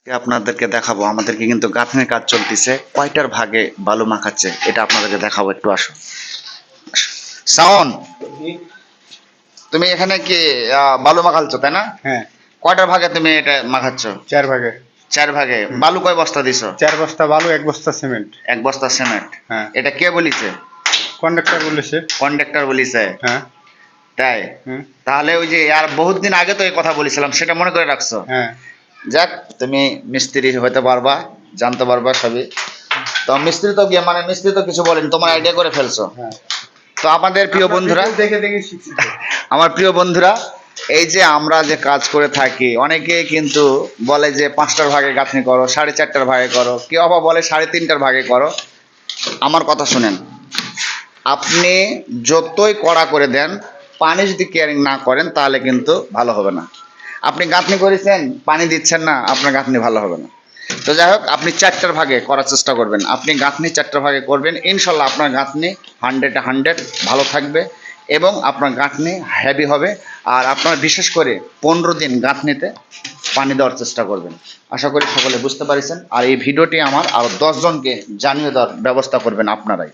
আপনাদেরকে দেখাবো আমাদেরকে কিন্তু গাঁথনির কাজ চলতেছে, কয়টার ভাগে বালু মাখাচ্ছে এটা আপনাদেরকে দেখাবো। একটু আসো। শাওন, তুমি এখানে কি বালু মাখালছো তাই না? হ্যাঁ, কয়টার ভাগে তুমি এটা মাখাচ্ছ? 4 ভাগে। 4 ভাগে। বালু কয় বস্তা দিছো? 4 বস্তা বালু, 1 বস্তা সিমেন্ট। 1 বস্তা সিমেন্ট। হ্যাঁ, এটা কে বলিছে? কন্ডাক্টর বলেছে। কন্ডাক্টর বলিছে? হ্যাঁ। তাই? হুম। তাহলে ওই যে আর বহুত দিন আগে তো এই কথা বলেছিলাম, সেটা মনে করে রাখছো? হ্যাঁ। যাক, তুমি মিস্ত্রি হতে পারবা, জানতে পারবা সবই। তো মিস্ত্রি তো গিয়ে মানে মিস্ত্রি তো কিছু বলেন, তোমার আইডিয়া করে ফেলছো। হ্যাঁ। তো আমাদের প্রিয় বন্ধুরা, দেখে দেখে শিখছি। আমার প্রিয় বন্ধুরা, এই যে আমরা যে কাজ করে থাকি, অনেকে কিন্তু বলে যে 5টার ভাগে গাঁথনি করো, 4.5টার ভাগে করো, কেউ আবার বলে 3.5টার ভাগে করো। আমার কথা শুনেন, আপনি যতই কড়া করে দেন, পানি যদি কেয়ারিং না করেন তাহলে কিন্তু ভালো হবে না। আপনি গাঁথনি করেছেন, পানি দিচ্ছেন না, আপনার গাঁথনি ভালো হবে না। তো যাই হোক, আপনি 4টার ভাগে করার চেষ্টা করবেন। আপনি গাঁথনি 4টার ভাগে করবেন, ইনশাল্লাহ আপনার গাঁথনি 100-100 ভালো থাকবে এবং আপনার গাঁথনি হেভি হবে। আর আপনার বিশেষ করে 15 দিন গাঁথনিতে পানি দেওয়ার চেষ্টা করবেন। আশা করি সকলে বুঝতে পারছেন। আর এই ভিডিওটি আমার আরও 10 জনকে জানিয়ে দেওয়ার ব্যবস্থা করবেন আপনারাই।